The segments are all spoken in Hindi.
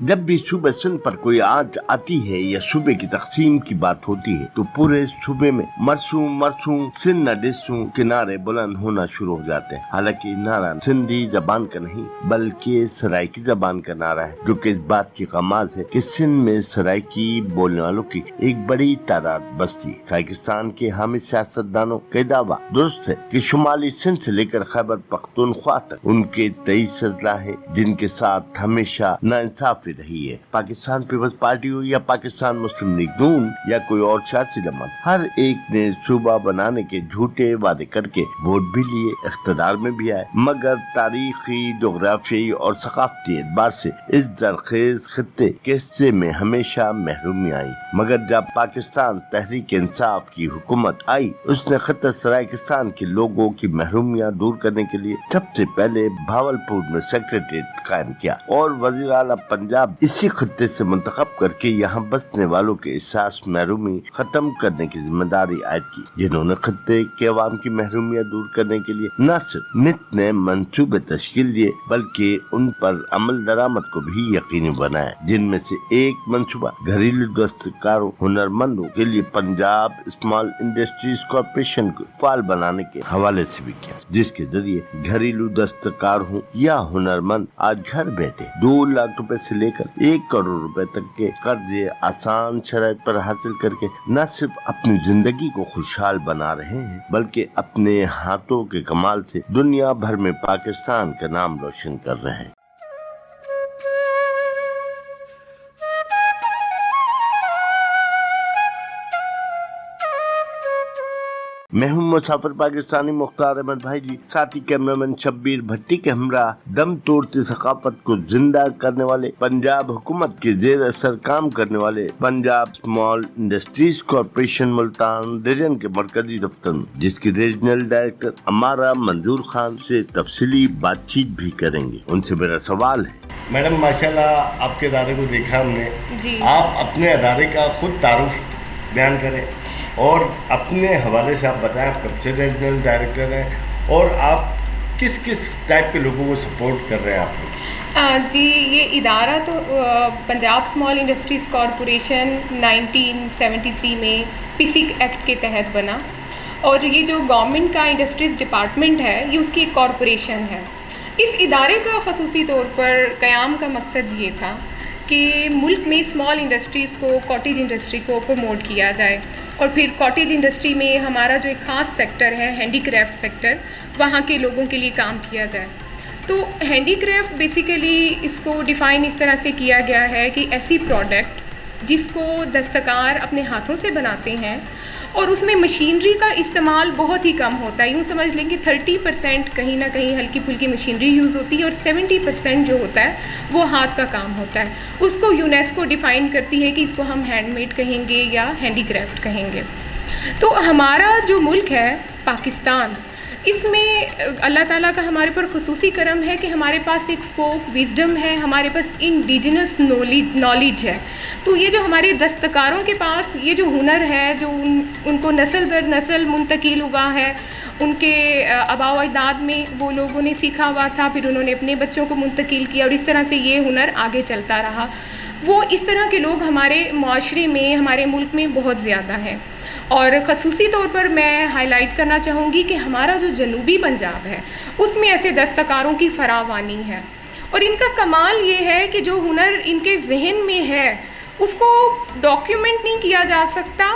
जब भी सूबे सिंध पर कोई आंच आती है या सूबे की तकसीम की बात होती है तो पूरे सूबे में मरसूं सिंध न डिसूं के नारे बुलंद होना शुरू हो जाते हैं। हालांकि नारा सिंधी जबान का नहीं बल्कि सराइकी जबान का नारा है, जो कि इस बात की कमाल है कि सिंध में सराइकी बोलने वालों की एक बड़ी तादाद बसती है। पाकिस्तान के हामी सियासतदानों का दावा दुरुस्त है कि शुमाली सिंध से लेकर खैबर पख्तूनख्वा तक उनके 23 अजला है जिनके साथ हमेशा नाइंसाफी रही है। पाकिस्तान पीपल्स पार्टी हो या पाकिस्तान मुस्लिम लीग नून या कोई और सियासी जमात, हर एक ने सूबा बनाने के झूठे वादे करके वोट भी लिए, इख्तिदार में भी आए, मगर तारीखी, जोग्राफी और सकाफती एतबार से इस जरखेज खित्ते के हिस्से में हमेशा महरूमी आई। मगर जब पाकिस्तान तहरीक इंसाफ की हुकूमत आई, उसने खित्ता सराइकिस्तान के लोगों की महरूमियाँ दूर करने के लिए सबसे पहले भावलपुर में सेक्रेटेरिएट कायम किया और वजीर आला पंजाब इसी खित्ते से मुंतखब करके यहाँ बसने वालों के एहसास महरूमी खत्म करने की जिम्मेदारी आयद की, जिन्होंने खित्ते के अवाम की महरूमियाँ दूर करने के लिए न सिर्फ नित नए मंसूबे तश्कील दिए बल्कि उन पर अमल दरामद को भी यकीनी बनाया, जिनमें से एक मंसूबा घरेलू दस्तकारों हुनरमंदों के लिए पंजाब स्मॉल इंडस्ट्रीज कॉर्पोरेशन को फाल बनाने के हवाले से भी किया, जिसके जरिए घरेलू दस्तकार हो या हुनरमंद आज घर बैठे 2 लाख रुपए से लेकर 1 करोड़ रुपए तक के कर्जे आसान शराइत पर हासिल करके न सिर्फ अपनी जिंदगी को खुशहाल बना रहे हैं बल्कि अपने हाथों के कमाल से दुनिया भर में पाकिस्तान का नाम रोशन कर रहे हैं। मैं हूं मुसाफिर पाकिस्तानी मुख्तार अहमद भाई जी, साथी कैमरामैन शब्बीर भट्टी के हमरा दम तोड़ती सकाफत को जिंदा करने वाले, पंजाब हुकूमत के जेर असर काम करने वाले Punjab small industries corporation Multan region के मरकजी दफ्तर में, जिसकी रीजनल डायरेक्टर अमारा मंजूर खान से तफसीली बातचीत भी करेंगे। उनसे मेरा सवाल है, मैडम माशाल्लाह आपके अदारे को देखा हमने जी। आप अपने अदारे का खुद तारुफ बयान करें और अपने हवाले से आप बताएं, आप कब से रीजनल डायरेक्टर हैं और आप किस किस टाइप के लोगों को सपोर्ट कर रहे हैं आप? जी, ये इदारा तो पंजाब स्मॉल इंडस्ट्रीज़ कॉरपोरेशन 1973 में पीसिक एक्ट के तहत बना और ये जो गवर्नमेंट का इंडस्ट्रीज़ डिपार्टमेंट है ये उसकी एक कॉरपोरेशन है। इस इदारे का ख़ुसूसी तौर पर क़याम का मकसद ये था कि मुल्क में स्मॉल इंडस्ट्रीज़ को, कॉटेज इंडस्ट्री को प्रमोट किया जाए और फिर कॉटेज इंडस्ट्री में हमारा जो एक ख़ास सेक्टर है हैंडीक्राफ्ट सेक्टर, वहाँ के लोगों के लिए काम किया जाए। तो हैंडीक्राफ्ट बेसिकली इसको डिफ़ाइन इस तरह से किया गया है कि ऐसी प्रोडक्ट जिसको दस्तकार अपने हाथों से बनाते हैं और उसमें मशीनरी का इस्तेमाल बहुत ही कम होता है। यूँ समझ लें कि 30% कहीं ना कहीं हल्की फुल्की मशीनरी यूज़ होती है और 70% जो होता है वो हाथ का काम होता है। उसको यूनेस्को डिफ़ाइन करती है कि इसको हम हैंडमेड कहेंगे या हैंडीक्राफ्ट कहेंगे। तो हमारा जो मुल्क है पाकिस्तान, इसमें अल्लाह ताला का हमारे पर ख़ुसूसी करम है कि हमारे पास एक फोक विजडम है, हमारे पास इंडिजिनस नॉलेज है। तो ये जो हमारे दस्तकारों के पास ये जो हुनर है, जो उनको नस्ल दर नस्ल मुंतकिल हुआ है, उनके आबा व अजदाद में वो लोगों ने सीखा हुआ था, फिर उन्होंने अपने बच्चों को मुंतकिल किया और इस तरह से ये हुनर आगे चलता रहा। वो इस तरह के लोग हमारे माशरे में, हमारे मुल्क में बहुत ज़्यादा हैं। और ख़ुसूसी तौर पर मैं हाईलाइट करना चाहूँगी कि हमारा जो जनूबी पंजाब है उसमें ऐसे दस्तकारों की फरावानी है और इनका कमाल ये है कि जो हुनर इनके जहन में है उसको डॉक्यूमेंट नहीं किया जा सकता,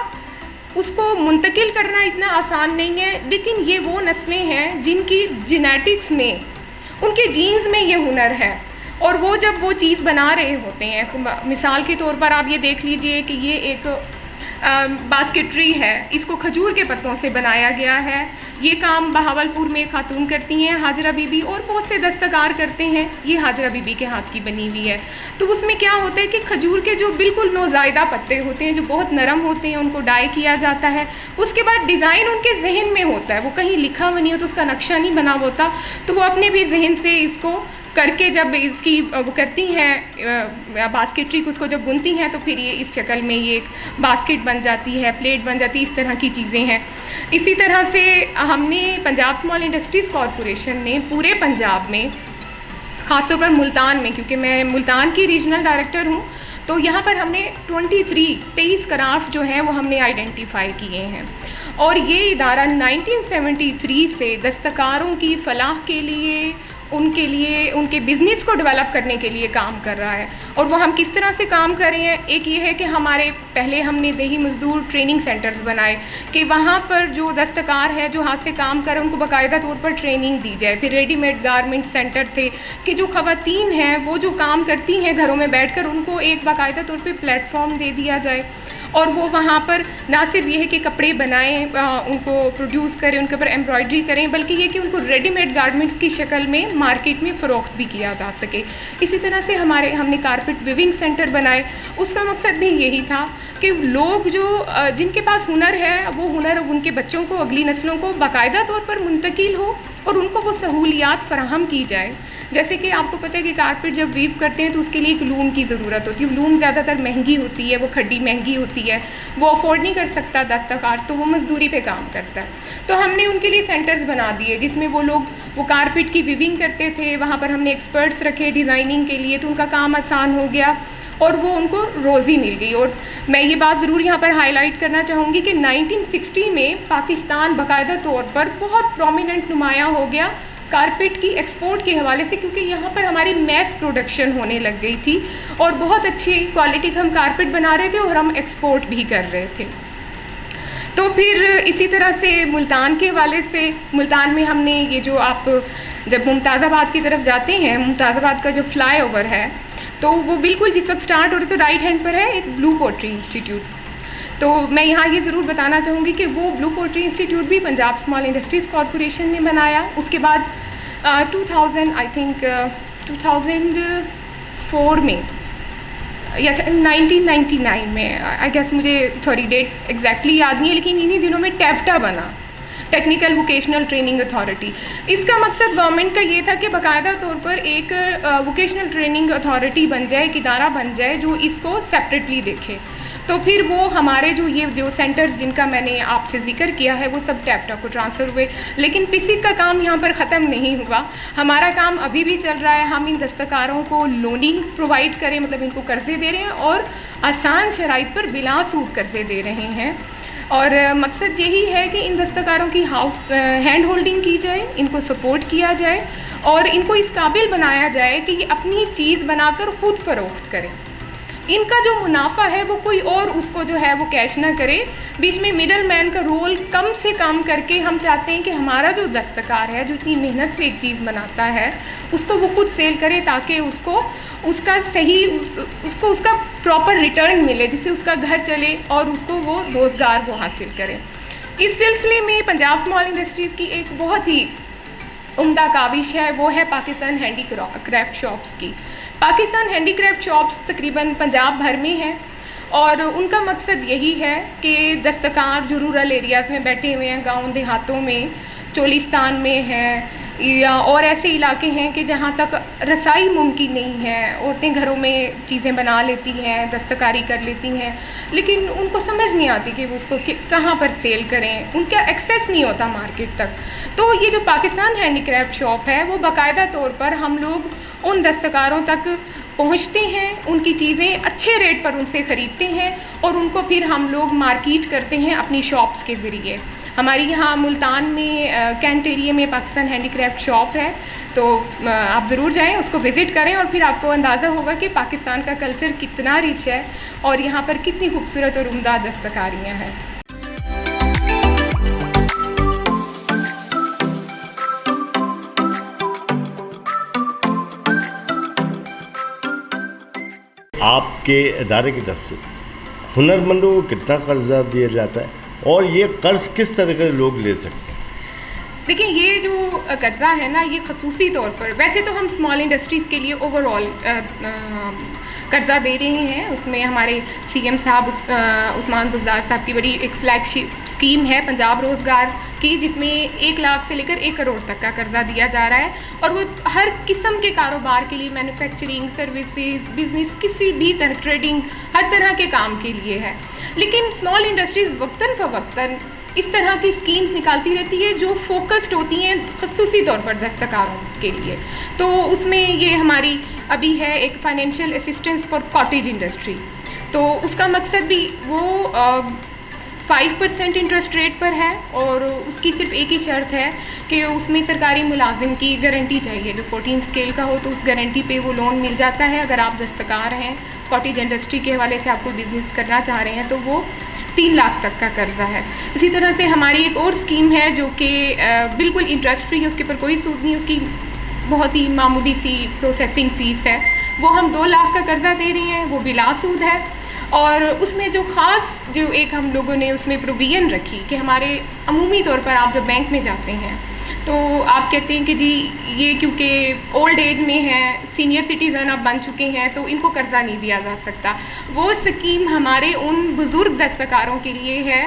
उसको मुंतकिल करना इतना आसान नहीं है। लेकिन ये वो नस्लें हैं जिनकी जेनेटिक्स में, उनके जीन्स में ये हुनर है और वो जब वो चीज़ बना रहे होते हैं, मिसाल के तौर पर आप ये देख लीजिए कि ये एक बास्केट्री है, इसको खजूर के पत्तों से बनाया गया है। ये काम बहावलपुर में खातून करती हैं, हाजरा बीबी, और बहुत से दस्तकार करते हैं। ये हाजरा बीबी के हाथ की बनी हुई है। तो उसमें क्या होता है कि खजूर के जो बिल्कुल नौज़ायदा पत्ते होते हैं, जो बहुत नरम होते हैं, उनको डाई किया जाता है। उसके बाद डिज़ाइन उनके जहन में होता है, वो कहीं लिखा हुआ नहीं होता, उसका नक्शा नहीं बना होता, तो वो अपने भी जहन से इसको करके जब इसकी वो करती हैं बास्केट्री को, उसको जब बुनती हैं तो फिर ये इस शक्ल में ये एक बास्केट बन जाती है, प्लेट बन जाती है, इस तरह की चीज़ें हैं। इसी तरह से हमने पंजाब स्मॉल इंडस्ट्रीज़ कॉरपोरेशन ने पूरे पंजाब में ख़ासतौर पर मुल्तान में, क्योंकि मैं मुल्तान की रीजनल डायरेक्टर हूँ, तो यहाँ पर हमने 23 क्राफ्ट जो हैं वो हमने आइडेंटिफाई किए हैं। और ये इदारा 1973 से दस्तकारों की फलाह के लिए, उनके बिज़नेस को डेवलप करने के लिए काम कर रहा है। और वो हम किस तरह से काम कर रहे हैं, एक ये है कि पहले हमने देही मजदूर ट्रेनिंग सेंटर्स बनाए कि वहाँ पर जो दस्तकार है, जो हाथ से काम कर रहे हैं, उनको बाकायदा तौर पर ट्रेनिंग दी जाए। फिर रेडीमेड गारमेंट सेंटर थे कि जो ख़वातीन हैं वो जो काम करती हैं घरों में बैठकर, उनको एक बाकायदा तौर पे प्लेटफॉर्म दे दिया जाए और वो वहाँ पर ना सिर्फ ये है कि कपड़े बनाएं, उनको प्रोड्यूस करें, उनके ऊपर एम्ब्रॉयडरी करें, बल्कि ये कि उनको रेडीमेड गारमेंट्स की शक्ल में मार्केट में फ़रोख्त भी किया जा सके। इसी तरह से हमने कारपेट विविंग सेंटर बनाए। उसका मकसद भी यही था कि लोग जिनके पास हुनर है, वो हुनर उनके बच्चों को, अगली नस्लों को बाकायदा तौर पर मुंतकिल हो और उनको वो सहूलियात फ़राहम की जाए। जैसे कि आपको पता है कि कारपेट जब वीव करते हैं तो उसके लिए एक लूम की ज़रूरत होती है। लूम ज़्यादातर महंगी होती है, वो खड्डी महंगी होती है, वो अफोर्ड नहीं कर सकता दस्तकार, तो वो मजदूरी पे काम करता है। तो हमने उनके लिए सेंटर्स बना दिए जिसमें वो कारपेट की वीविंग करते थे। वहाँ पर हमने एक्सपर्ट्स रखे डिज़ाइनिंग के लिए, तो उनका काम आसान हो गया और वो उनको रोज़ी मिल गई। और मैं ये बात ज़रूर यहाँ पर हाईलाइट करना चाहूँगी कि 1960 में पाकिस्तान बाकायदा तौर पर बहुत प्रोमिनेंट नुमायाँ हो गया कारपेट की एक्सपोर्ट के हवाले से, क्योंकि यहाँ पर हमारी मैस प्रोडक्शन होने लग गई थी और बहुत अच्छी क्वालिटी का हम कारपेट बना रहे थे और हम एक्सपोर्ट भी कर रहे थे। तो फिर इसी तरह से मुल्तान के हवाले से, मुल्तान में हमने ये जो आप जब मुमताज़ाबाद की तरफ जाते हैं, मुमताज़ाबाद का जो फ्लाई ओवर है, तो वो बिल्कुल जिस वक्त स्टार्ट हो रहे तो राइट हैंड पर है एक ब्लू पोट्री इंस्टीट्यूट। तो मैं यहाँ ये ज़रूर बताना चाहूँगी कि वो ब्लू पोट्री इंस्टीट्यूट भी पंजाब स्मॉल इंडस्ट्रीज़ कॉरपोरेशन ने बनाया। उसके बाद 2004 में या 1999 में, आई गेस, मुझे थोड़ी डेट एग्जैक्टली याद नहीं है, लेकिन इन्हीं दिनों में टेफ्टा बना, टेक्निकल वोकेशनल ट्रेनिंग अथॉरिटी। इसका मकसद गवर्नमेंट का ये था कि बाकायदा तौर पर एक वोकेशनल ट्रेनिंग अथॉरिटी बन जाए, एक इदारा बन जाए जो इसको सेपरेटली देखे। तो फिर वो हमारे जो सेंटर्स जिनका मैंने आपसे जिक्र किया है वो सब टेफ्टा को ट्रांसफ़र हुए। लेकिन पिसिक का काम यहाँ पर ख़त्म नहीं हुआ, हमारा काम अभी भी चल रहा है। हम इन दस्तकारों को लोनिंग प्रोवाइड करें, मतलब इनको कर्ज़े दे रहे हैं और आसान शराइत पर बिला सूद कर्ज़े दे रहे हैं। और मकसद यही है कि इन दस्तकारों की हैंड होल्डिंग की जाए, इनको सपोर्ट किया जाए और इनको इस काबिल बनाया जाए कि ये अपनी चीज़ बनाकर ख़ुद फ़रोख्त करें। इनका जो मुनाफा है वो कोई और उसको जो है वो कैश ना करे, बीच में मिडल मैन का रोल कम से कम करके हम चाहते हैं कि हमारा जो दस्तकार है, जो इतनी मेहनत से एक चीज़ बनाता है, उसको वो खुद सेल करे ताकि उसको उसका प्रॉपर रिटर्न मिले, जिससे उसका घर चले और उसको वो रोज़गार वो हासिल करे। इस सिलसिले में पंजाब स्मॉल इंडस्ट्रीज़ की एक बहुत ही उम्दा काविश है, वो है पाकिस्तान हैंडीक्राफ्ट शॉप्स की। पाकिस्तान हैंडीक्राफ्ट शॉप्स तकरीबन पंजाब भर में हैं और उनका मकसद यही है कि दस्तकार जो रूरल एरियाज़ में बैठे हुए हैं, गांव देहातों में, चोलिस्तान में हैं या और ऐसे इलाके हैं कि जहाँ तक रसाई मुमकिन नहीं है, औरतें घरों में चीज़ें बना लेती हैं, दस्तकारी कर लेती हैं, लेकिन उनको समझ नहीं आती कि वो उसको कहाँ पर सेल करें, उनका एक्सेस नहीं होता मार्केट तक। तो ये जो पाकिस्तान हैंडीक्राफ्ट शॉप है वो बाकायदा तौर पर हम लोग उन दस्तकारों तक पहुंचते हैं, उनकी चीज़ें अच्छे रेट पर उनसे ख़रीदते हैं और उनको फिर हम लोग मार्केट करते हैं अपनी शॉप्स के ज़रिए। हमारी यहाँ मुल्तान में कैंट एरिया में पाकिस्तान हैंडीक्राफ्ट शॉप है, तो आप ज़रूर जाएं, उसको विज़िट करें और फिर आपको अंदाज़ा होगा कि पाकिस्तान का कल्चर कितना रिच है और यहाँ पर कितनी खूबसूरत और उम्दा दस्तकारियाँ हैं। आपके इदारे की तरफ से हुनरमंदों को कितना कर्जा दिया जाता है और ये कर्ज किस तरह के लोग ले सकते हैं? देखिए, ये जो कर्ज़ा है ना, ये खसूसी तौर पर, वैसे तो हम स्मॉल इंडस्ट्रीज़ के लिए ओवरऑल कर्ज़ा दे रहे हैं। उसमें हमारे सीएम साहब उस्मान बुज़दार साहब की बड़ी एक फ्लैगशिप स्कीम है पंजाब रोज़गार की, जिसमें 1 लाख से लेकर 1 करोड़ तक का कर्ज़ा दिया जा रहा है और वो हर किस्म के कारोबार के लिए, मैन्युफैक्चरिंग, सर्विसेज, बिज़नेस, किसी भी तरह, ट्रेडिंग, हर तरह के काम के लिए है। लेकिन स्मॉल इंडस्ट्रीज़ वक्तन फ़वक्तन इस तरह की स्कीम्स निकालती रहती है जो फोकस्ड होती हैं ख़ुसूसी तौर पर दस्तकारों के लिए। तो उसमें ये हमारी अभी है एक financial assistance for cottage industry, तो उसका मकसद भी वो 5% इंटरेस्ट रेट पर है और उसकी सिर्फ एक ही शर्त है कि उसमें सरकारी मुलाजिम की गारंटी चाहिए जो 14 स्केल का हो, तो उस गारंटी पे वो लोन मिल जाता है। अगर आप दस्तकार हैं, कॉटेज इंडस्ट्री के हवाले से आप कोई बिज़नेस करना चाह रहे हैं तो वो 3 लाख तक का कर्जा है। इसी तरह से हमारी एक और स्कीम है जो कि बिल्कुल इंटरेस्ट फ्री है, उसके ऊपर कोई सूद नहीं, उसकी बहुत ही मामूली सी प्रोसेसिंग फ़ीस है। वो हम 2 लाख का कर्जा दे रही हैं, वो बिला सूद है। और उसमें जो ख़ास जो एक हम लोगों ने उसमें प्रोविज़न रखी कि हमारे अमूमी तौर पर आप जब बैंक में जाते हैं तो आप कहते हैं कि जी ये क्योंकि ओल्ड एज में है, सीनियर सिटीज़न अब बन चुके हैं तो इनको कर्ज़ा नहीं दिया जा सकता। वो स्कीम हमारे उन बुज़ुर्ग दस्तकारों के लिए है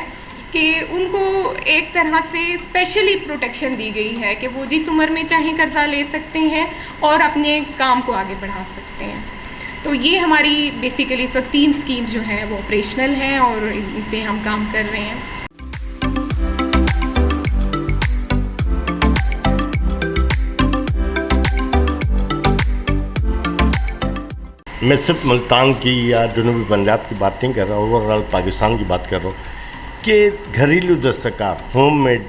कि उनको एक तरह से स्पेशली प्रोटेक्शन दी गई है कि वो जिस उम्र में चाहें कर्ज़ा ले सकते हैं और अपने काम को आगे बढ़ा सकते हैं। तो ये हमारी बेसिकली इस वक्त 3 स्कीम्स जो हैं वो ऑपरेशनल हैं और इन पे हम काम कर रहे हैं। मैं सिर्फ मुल्तान की या जनूबी पंजाब की बात नहीं कर रहा, ओवरऑल पाकिस्तान की बात कर रहा हूँ कि घरेलू दस्तकार होममेड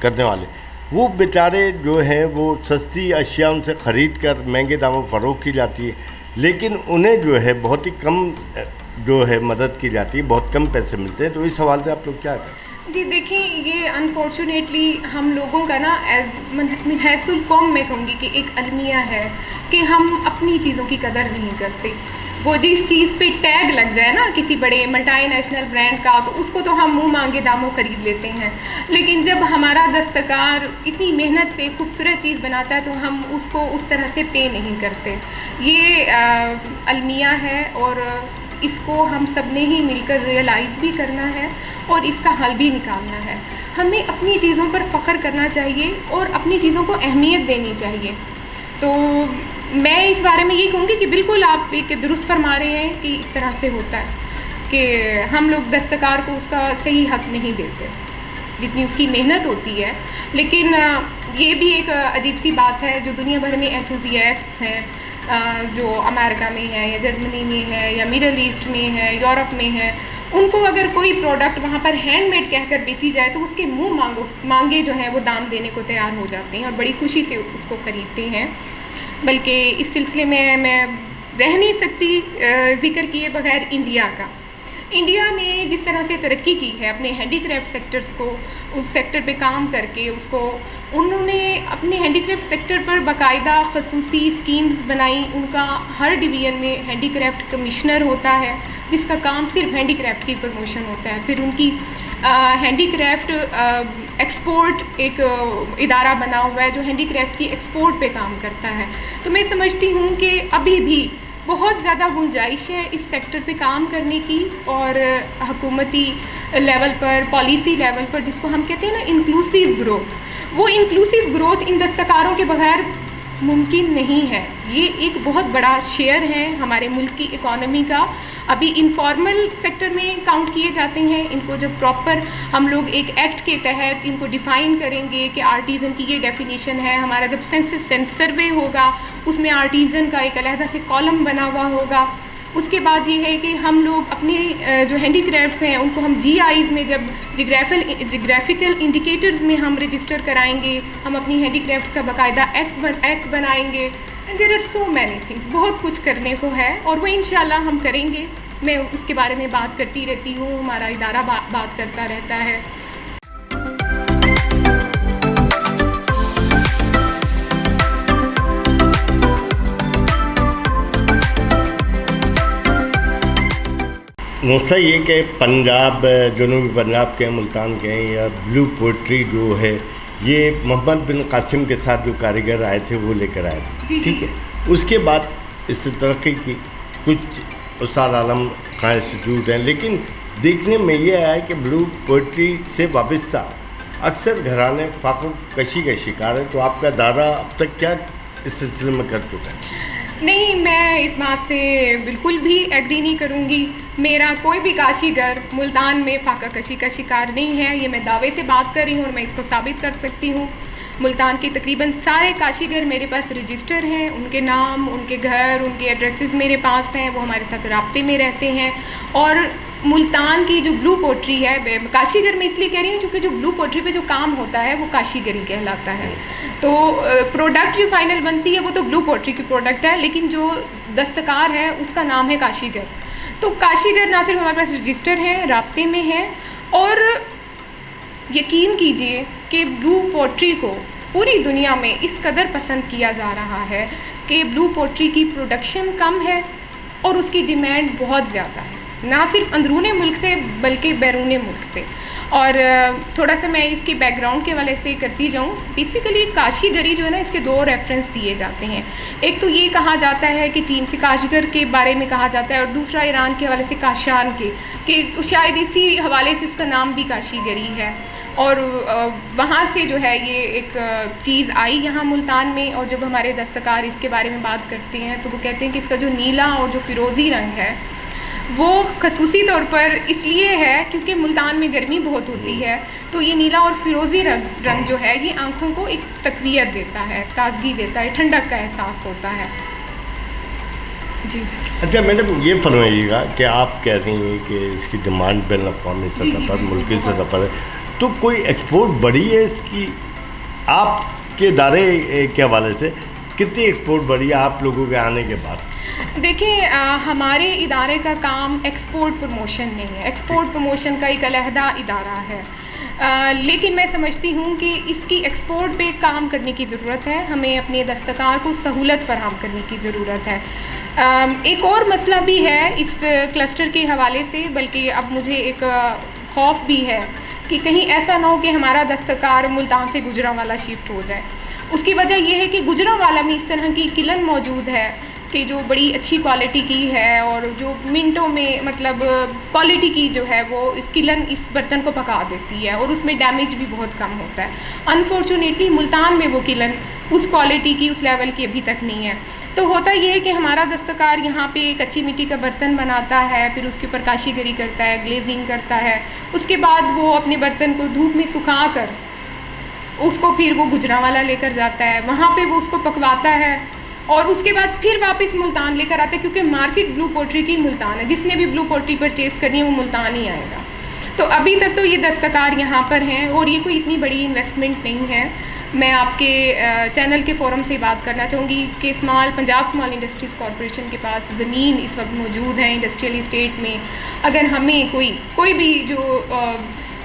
करने वाले वो बेचारे जो हैं वो सस्ती अशिया उनसे ख़रीद कर महंगे दामों फ़रोख्त की जाती है, लेकिन उन्हें जो है बहुत ही कम जो है मदद की जाती है, बहुत कम पैसे मिलते हैं। तो इस सवाल से आप लोग क्या करें? जी देखिए, ये अनफॉर्चुनेटली हम लोगों का ना हैसुल कौम में कहूँगी कि एक अलमिया है कि हम अपनी चीज़ों की कदर नहीं करते। वो जिस चीज़ पे टैग लग जाए ना किसी बड़े मल्टीनेशनल ब्रांड का, तो उसको तो हम मुंह मांगे दामों ख़रीद लेते हैं, लेकिन जब हमारा दस्तकार इतनी मेहनत से खूबसूरत चीज़ बनाता है तो हम उसको उस तरह से पे नहीं करते। ये अलमिया है और इसको हम सब ने ही मिलकर रियलाइज़ भी करना है और इसका हल भी निकालना है। हमें अपनी चीज़ों पर फ़ख्र करना चाहिए और अपनी चीज़ों को अहमियत देनी चाहिए। तो मैं इस बारे में ये कहूँगी कि बिल्कुल आप एक दुरुस्त फरमा रहे हैं कि इस तरह से होता है कि हम लोग दस्तकार को उसका सही हक़ नहीं देते जितनी उसकी मेहनत होती है। लेकिन ये भी एक अजीब सी बात है, जो दुनिया भर में एंथुसियास्ट्स हैं, जो अमेरिका में है या जर्मनी में है या मिडल ईस्ट में है, यूरोप में है, उनको अगर कोई प्रोडक्ट वहाँ पर हैंडमेड कहकर बेची जाए तो उसके मुंह मांगे जो है वो दाम देने को तैयार हो जाते हैं और बड़ी खुशी से उसको ख़रीदते हैं। बल्कि इस सिलसिले में मैं रह नहीं सकती ज़िक्र किए बगैर इंडिया ने जिस तरह से तरक्की की है अपने हैंडीक्राफ्ट सेक्टर्स को, उस सेक्टर पे काम करके उसको उन्होंने अपने हैंडीक्राफ्ट सेक्टर पर बाकायदा खसूसी स्कीम्स बनाई। उनका हर डिवीज़न में हैंडीक्राफ्ट कमिश्नर होता है जिसका काम सिर्फ हैंडीक्राफ्ट की प्रमोशन होता है। फिर उनकी हैंडीक्राफ्ट एक्सपोर्ट एक इदारा बना हुआ है जो हैंडीक्राफ्ट की एक्सपोर्ट पे काम करता है। तो मैं समझती हूँ कि अभी भी बहुत ज़्यादा गुंजाइश है इस सेक्टर पे काम करने की और हुकूमती लेवल पर, पॉलिसी लेवल पर, जिसको हम कहते हैं ना इंक्लूसिव ग्रोथ, वो इंक्लूसिव ग्रोथ इन दस्तकारों के बगैर मुमकिन नहीं है। ये एक बहुत बड़ा शेयर है हमारे मुल्क की इकॉनमी का। अभी इनफॉर्मल सेक्टर में काउंट किए जाते हैं। इनको जब प्रॉपर हम लोग एक एक्ट के तहत इनको डिफ़ाइन करेंगे कि आर्टिज़न की ये डेफिनेशन है, हमारा जब सेंसस सर्वे होगा उसमें आर्टिज़न का एक अलहदा से कॉलम बना हुआ होगा। उसके बाद ये है कि हम लोग अपने जो हैंडीक्राफ्ट्स हैं उनको हम GIs में जब जिग्राफिकल इंडिकेटर्स में हम रजिस्टर कराएंगे, हम अपनी हैंडीक्राफ्ट्स का बाकायदा एक्ट बनाएंगे। And there are so many things, बहुत कुछ करने को है और वो इंशाल्लाह हम करेंगे। मैं उसके बारे में बात करती रहती हूँ, हमारा इदारा बात करता रहता है। नुस्खा ये कि पंजाब, जनूबी पंजाब के मुल्तान के हैं या ब्लू पोइट्री जो है ये मोहम्मद बिन कासिम के साथ जो कारीगर आए थे वो लेकर आए थे, ठीक है। उसके बाद इससे तरक्की की कुछ उस्ताद आलम खां इंस्टीट्यूट हैं, लेकिन देखने में ये आया कि ब्लू पोइट्री से वाबस्ता अक्सर घराने फाखर कशी का शिकार है। तो आपका दायरा अब तक क्या इस सिलसिले में कर चुका है? नहीं, मैं इस बात से बिल्कुल भी एग्री नहीं करूँगी। मेरा कोई भी काशीगर मुल्तान में फाका कशी का शिकार नहीं है, ये मैं दावे से बात कर रही हूँ और मैं इसको साबित कर सकती हूँ। मुल्तान के तकरीबन सारे काशीगर मेरे पास रजिस्टर हैं, उनके नाम, उनके घर, उनके एड्रेसेस मेरे पास हैं, वो हमारे साथ राब्ते में रहते हैं। और मुल्तान की जो ब्लू पोट्री है, काशीगर मैं इसलिए कह रही हूँ क्योंकि जो ब्लू पोट्री पे जो काम होता है वो काशीगरी कहलाता है। तो प्रोडक्ट जो फाइनल बनती है वो तो ब्लू पोट्री की प्रोडक्ट है, लेकिन जो दस्तकार है उसका नाम है काशीगर। तो काशीगर ना सिर्फ हमारे पास रजिस्टर हैं, राब्ते में हैं, और यकीन कीजिए कि ब्लू पोट्री को पूरी दुनिया में इस कदर पसंद किया जा रहा है कि ब्लू पोट्री की प्रोडक्शन कम है और उसकी डिमांड बहुत ज़्यादा है, ना सिर्फ अंदरूनी मुल्क से बल्कि बैरूनी मुल्क से। और थोड़ा सा मैं इसकी बैकग्राउंड के हवाले से करती जाऊँ। बेसिकली काशीगरी जो है ना, इसके दो रेफरेंस दिए जाते हैं। एक तो ये कहा जाता है कि चीन से काशगर के बारे में कहा जाता है, और दूसरा ईरान के हवाले से काशान के, कि शायद इसी हवाले से इसका नाम भी काशीगरी है। और वहाँ से जो है ये एक चीज़ आई यहाँ मुल्तान में, और जब हमारे दस्तकार इसके बारे में बात करते हैं तो वो कहते हैं कि इसका जो नीला और जो फ़िरोज़ी रंग है वो खसूसी तौर पर इसलिए है क्योंकि मुल्तान में गर्मी बहुत होती है, तो ये नीला और फ़िरोज़ी रंग जो है ये आँखों को एक तक़वियत देता है, ताज़गी देता है, ठंडक का एहसास होता है। जी अच्छा मैडम, ये फरमाइएगा कि आप कह रही हैं कि इसकी डिमांड बैन अवी सतह पर, मुल्की सतह पर है, तो कोई एक्सपोर्ट बढ़ी है इसकी आपके दायरे के हवाले से? कितनी एक्सपोर्ट बढ़ी है आप लोगों के आने के बाद? देखिए, हमारे इदारे का काम एक्सपोर्ट प्रमोशन नहीं है, एक्सपोर्ट प्रमोशन का एक अलहदा इदारा है। लेकिन मैं समझती हूँ कि इसकी एक्सपोर्ट पे काम करने की ज़रूरत है, हमें अपने दस्तकार को सहूलत फराहम करने की ज़रूरत है। एक और मसला भी है इस क्लस्टर के हवाले से, बल्कि अब मुझे एक खौफ भी है कि कहीं ऐसा ना हो कि हमारा दस्तकार मुल्तान से गुजरांवाला शिफ्ट हो जाए। उसकी वजह यह है कि गुजरांवाला में इस तरह की किलन मौजूद है कि जो बड़ी अच्छी क्वालिटी की है, और जो मिनटों में मतलब क्वालिटी की जो है वो इस किलन इस बर्तन को पका देती है, और उसमें डैमेज भी बहुत कम होता है। अनफॉर्चुनेटली मुल्तान में वो किलन उस क्वालिटी की, उस लेवल की अभी तक नहीं है। तो होता ये है कि हमारा दस्तकार यहाँ पे कच्ची मिट्टी का बर्तन बनाता है, फिर उसके ऊपर काशीगरी करता है, ग्लेजिंग करता है, उसके बाद वो अपने बर्तन को धूप में सुखा कर उसको फिर वो गुजरांवाला लेकर जाता है, वहाँ पे वो उसको पकवाता है, और उसके बाद फिर वापस मुल्तान लेकर आता है, क्योंकि मार्केट ब्लू पोट्री की मुल्तान है। जिसने भी ब्लू पोट्री परचेज़ करनी है वो मुल्तान ही आएगा। तो अभी तक तो ये दस्तकार यहाँ पर हैं, और ये कोई इतनी बड़ी इन्वेस्टमेंट नहीं है। मैं आपके चैनल के फोरम से बात करना चाहूँगी कि पंजाब स्मॉल इंडस्ट्रीज़ कॉरपोरेशन के पास ज़मीन इस वक्त मौजूद है इंडस्ट्रियल इस्टेट में। अगर हमें कोई भी जो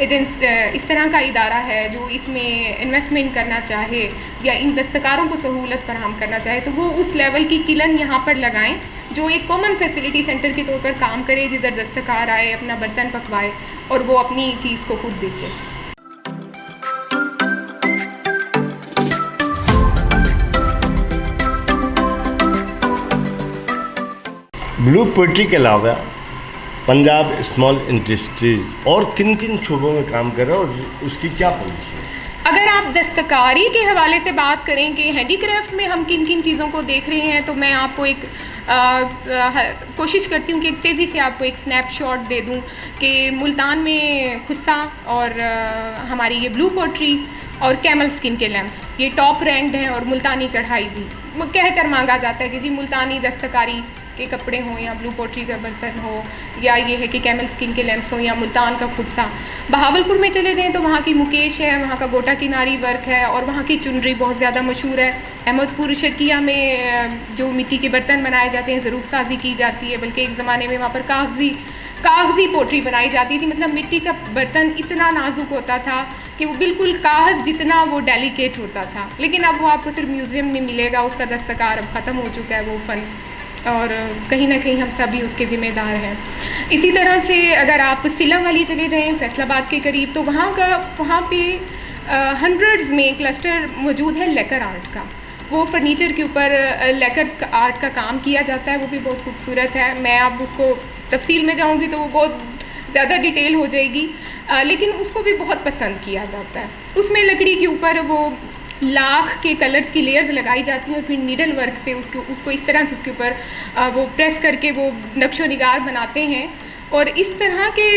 इस तरह का इदारा है जो इसमें इन्वेस्टमेंट करना चाहे या इन दस्तकारों को सहूलत फराहम करना चाहे, तो वो उस लेवल की किलन यहाँ पर लगाएं जो एक कॉमन फैसिलिटी सेंटर के तौर पर काम करे, जिधर दस्तकार आए, अपना बर्तन पकवाए और वो अपनी चीज़ को खुद बेचे। ब्लू पोट्री के अलावा पंजाब स्मॉल इंडस्ट्रीज़ और किन किन शोबों में काम कर रहा है और उसकी क्या पॉलिसी है? अगर आप दस्तकारी के हवाले से बात करें कि हैंडीक्राफ्ट में हम किन किन चीज़ों को देख रहे हैं, तो मैं आपको एक कोशिश करती हूँ कि एक तेज़ी से आपको एक स्नैपशॉट दे दूँ कि मुल्तान में खुस्सा और हमारी ये ब्लू पोट्री और कैमल स्किन के लैम्प्स ये टॉप रैंक्ड हैं, और मुल्तानी कढ़ाई भी कह कर मांगा जाता है कि जी मुल्तानी दस्तकारी के कपड़े हों या ब्लू पोट्री का बर्तन हो, या ये है कि कैमल स्किन के लैम्प्स हों या मुल्तान का खुस्सा। बहावलपुर में चले जाएं तो वहाँ की मुकेश है, वहाँ का गोटा किनारी वर्क है, और वहाँ की चुनरी बहुत ज़्यादा मशहूर है। अहमदपुर शर्किया में जो मिट्टी के बर्तन बनाए जाते हैं, ज़रूफ साजी की जाती है, बल्कि एक ज़माने में वहाँ पर कागज़ी पोट्री बनाई जाती थी। मतलब मिट्टी का बर्तन इतना नाजुक होता था कि वो बिल्कुल कागज़ जितना वो डेलिकेट होता था, लेकिन अब वो आपको सिर्फ म्यूज़ियम में मिलेगा। उसका दस्तकार अब ख़त्म हो चुका है वो फ़न, और कहीं ना कहीं हम सभी उसके ज़िम्मेदार हैं। इसी तरह से अगर आप सिलम वाली चले जाएँ फैसलाबाद के करीब, तो वहाँ पे हंड्रेड्स में क्लस्टर मौजूद है लेकर आर्ट का। वो फर्नीचर के ऊपर लेकर आर्ट का काम किया जाता है, वो भी बहुत खूबसूरत है। मैं अब उसको तफसील में जाऊँगी तो वो बहुत ज़्यादा डिटेल हो जाएगी, लेकिन उसको भी बहुत पसंद किया जाता है। उसमें लकड़ी के ऊपर वो लाख के कलर्स की लेयर्स लगाई जाती हैं, और फिर नीडल वर्क से उसको इस तरह से उसके ऊपर वो प्रेस करके वो नक्शो निगार बनाते हैं, और इस तरह के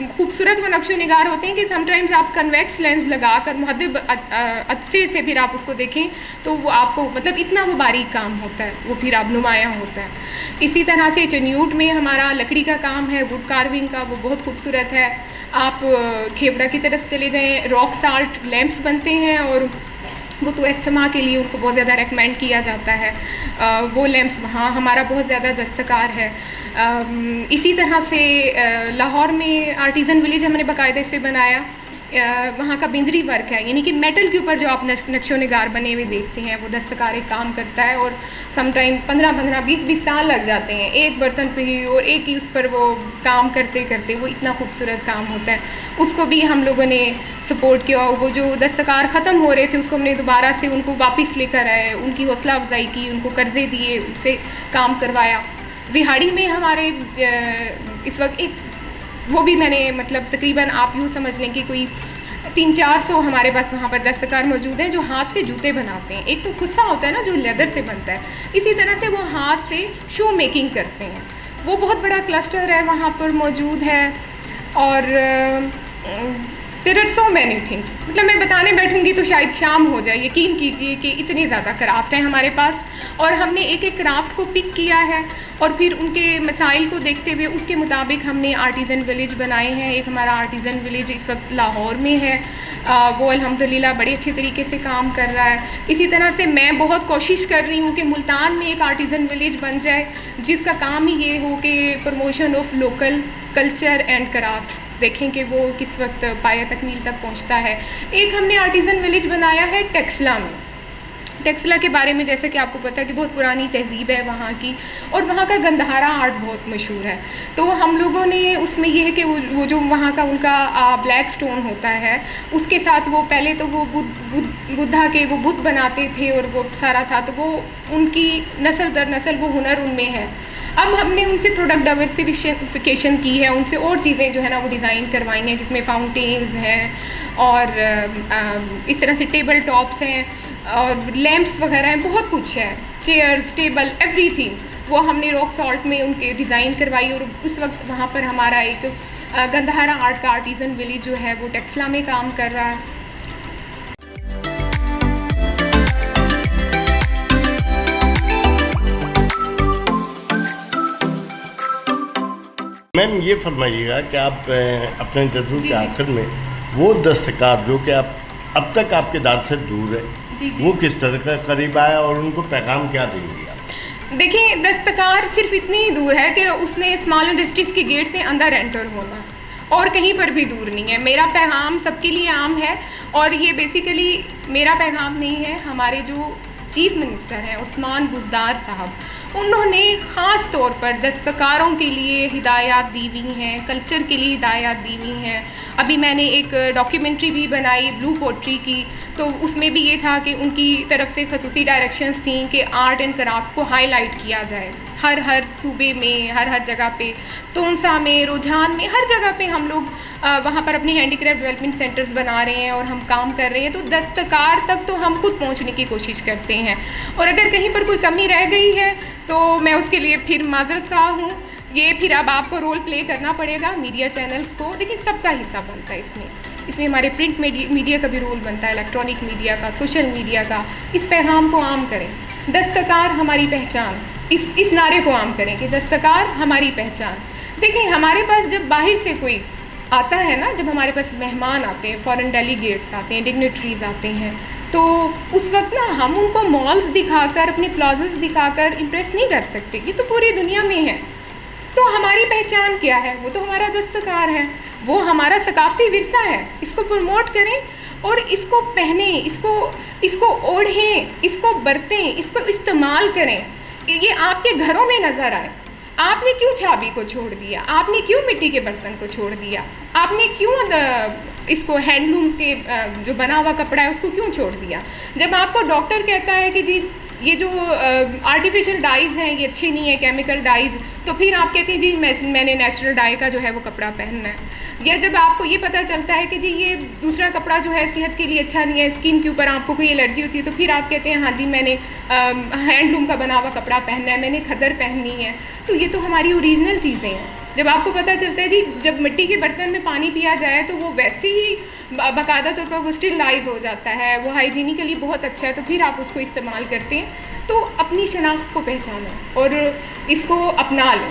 खूबसूरत वो नक्शो निगार होते हैं कि समटाइम्स आप कन्वेक्स लेंस लगा कर मुहद्दिब अच्छे से फिर आप उसको देखें तो वो आपको मतलब इतना वो बारीक काम होता है, वो फिर आप नुमायाँ होता है। इसी तरह से चन्यूट में हमारा लकड़ी का काम है, वुड कार्विंग का, वो बहुत खूबसूरत है। आप खेवड़ा की तरफ चले जाएँ, रॉक साल्ट लैंप्स बनते हैं और वो तो इस्तेमाल के लिए उनको बहुत ज़्यादा रेकमेंड किया जाता है। वो लैंप्स वहाँ हमारा बहुत ज़्यादा दस्तकार है। इसी तरह से लाहौर में आर्टिज़न विलेज हमने बाकायदा इस पे बनाया। वहाँ का बिंदरी वर्क है, यानी कि मेटल के ऊपर जो आप नक्शो निगार बने हुए देखते हैं वो दस्तकार एक काम करता है और समटाइम 15-15, 20-20 साल लग जाते हैं एक बर्तन पे ही, और एक ही उस पर वो काम करते करते वो इतना खूबसूरत काम होता है। उसको भी हम लोगों ने सपोर्ट किया। वो जो दस्तकार ख़त्म हो रहे थे उसको हमने दोबारा से उनको वापस लेकर आए, उनकी हौसला अफजाई की, उनको कर्ज़े दिए, उनसे काम करवाया। विहाड़ी में हमारे इस वक्त एक वो भी मैंने मतलब तकरीबन आप यूँ समझ लें कि कोई 300-400 हमारे पास वहाँ पर दस्तकार मौजूद हैं जो हाथ से जूते बनाते हैं। एक तो खुस्सा होता है ना जो लेदर से बनता है, इसी तरह से वो हाथ से शू मेकिंग करते हैं। वो बहुत बड़ा क्लस्टर है वहाँ पर मौजूद है। और there are so many things, मतलब मैं बताने बैठूंगी तो शायद शाम हो जाए। यकीन कीजिए कि इतने ज़्यादा क्राफ्ट हैं हमारे पास और हमने एक एक क्राफ्ट को पिक किया है और फिर उनके मसाइल को देखते हुए उसके मुताबिक हमने आर्टिज़न विलेज बनाए हैं। एक हमारा आर्टिज़न विलेज इस वक्त लाहौर में है, वो अल्हम्दुलिल्लाह बड़े अच्छे तरीके से काम कर रहा है। इसी तरह से मैं बहुत कोशिश कर रही हूँ कि मुल्तान में एक आर्टिज़न विलेज बन जाए जिसका काम ही ये हो कि promotion of local culture and craft, देखें कि वो किस वक्त पाया तकमील तक पहुंचता है। एक हमने आर्टिज़न विलेज बनाया है टेक्सला में। टेक्सला के बारे में जैसे कि आपको पता है कि बहुत पुरानी तहज़ीब है वहाँ की और वहाँ का गंधहारा आर्ट बहुत मशहूर है। तो हम लोगों ने उसमें यह है कि वो जो वहाँ का उनका ब्लैक स्टोन होता है उसके साथ वो पहले तो वो बुद्धा के वो बुत बनाते थे और वो सारा था, तो वो उनकी नस्ल दर नस्ल वो हुनर उनमें है। अब हमने उनसे प्रोडक्ट डाइवर्सिफिकेशन की है, उनसे और चीज़ें जो है ना वो डिज़ाइन करवाई हैं जिसमें फाउंटेन्स हैं और इस तरह से टेबल टॉप्स हैं और लैंप्स वगैरह हैं, बहुत कुछ है, चेयर्स, टेबल, एवरीथिंग। वो हमने रॉक सॉल्ट में उनके डिज़ाइन करवाई और उस वक्त वहाँ पर हमारा एक गंधहारा आर्ट का आर्टिज़न विलेज जो है वो टेक्सला में काम कर रहा है। मैम ये फरमाइएगा कि आप अपने इंटरव्यू के आखिर में वो दस्तकार जो कि आप अब तक आपके दार से दूर है, वो किस तरह का करीब आया और उनको पैगाम क्या देंगे आप? देखिए, दस्तकार सिर्फ इतनी ही दूर है कि उसने स्मॉल इंडस्ट्रीज़ के गेट से अंदर एंटर होना और कहीं पर भी दूर नहीं है। मेरा पैगाम सबके लिए आम है और ये बेसिकली मेरा पैगाम नहीं है, हमारे जो चीफ़ मिनिस्टर हैं उस्मान बुज़दार साहब, उन्होंने ख़ास तौर पर दस्तकारों के लिए हिदायत दी हुई हैं, कल्चर के लिए हिदायत दी हुई हैं। अभी मैंने एक डॉक्यूमेंट्री भी बनाई ब्लू पोट्री की, तो उसमें भी ये था कि उनकी तरफ से खसूसी डायरेक्शंस थी कि आर्ट एंड क्राफ्ट को हाईलाइट किया जाए हर सूबे में, हर जगह पे, तोनसा में, रुझान में, हर जगह पे हम लोग वहाँ पर अपने हैंडीक्राफ्ट डेवलपमेंट सेंटर्स बना रहे हैं और हम काम कर रहे हैं। तो दस्तकार तक तो हम खुद पहुँचने की कोशिश करते हैं और अगर कहीं पर कोई कमी रह गई है तो मैं उसके लिए फिर माजरत खा हूँ। ये फिर अब आपको रोल प्ले करना पड़ेगा मीडिया चैनल्स को। देखिए, सबका हिस्सा बनता है इसमें हमारे प्रिंट मीडिया का भी रोल बनता है, इलेक्ट्रॉनिक मीडिया का, सोशल मीडिया का। इस पैगाम को आम करें, दस्तकार हमारी पहचान, इस नारे को आम करें कि दस्तकार हमारी पहचान। देखिए, हमारे पास जब बाहर से कोई आता है ना, जब हमारे पास मेहमान आते हैं, फॉरेन डेलीगेट्स आते हैं, डिग्नेटरीज आते हैं, तो उस वक्त ना हम उनको मॉल्स दिखाकर, अपने प्लाजास दिखाकर इम्प्रेस नहीं कर सकते। ये तो पूरी दुनिया में है। तो हमारी पहचान क्या है? वो तो हमारा दस्तकार है, वो हमारा सकाफती विरसा है। इसको प्रमोट करें और इसको पहने, इसको ओढ़ें, इसको बरतें, इसको इस्तेमाल करें। ये आपके घरों में नज़र आए। आपने क्यों छाबी को छोड़ दिया? आपने क्यों मिट्टी के बर्तन को छोड़ दिया? आपने क्यों इसको हैंडलूम के जो बना हुआ कपड़ा है उसको क्यों छोड़ दिया? जब आपको डॉक्टर कहता है कि जी ये जो आर्टिफिशियल डाइज़ हैं ये अच्छी नहीं है, केमिकल डाइज़, तो फिर आप कहते हैं जी मैंने नेचुरल डाई का जो है वो कपड़ा पहनना है। या जब आपको ये पता चलता है कि जी ये दूसरा कपड़ा जो है सेहत के लिए अच्छा नहीं है, स्किन के ऊपर आपको कोई एलर्जी होती है, तो फिर आप कहते हैं हाँ जी मैंने हैंडलूम का बना हुआ कपड़ा पहनना है, मैंने खदर पहननी है। तो ये तो हमारी ओरिजिनल चीज़ें हैं। जब आपको पता चलता है जी जब मिट्टी के बर्तन में पानी पिया जाए तो वो वैसे ही बाकायदा तौर पर वो स्टेरिलाइज हो जाता है, वो हाइजीनिकली बहुत अच्छा है, तो फिर आप उसको इस्तेमाल करते हैं। तो अपनी शनाख्त को पहचानो और इसको अपना लें।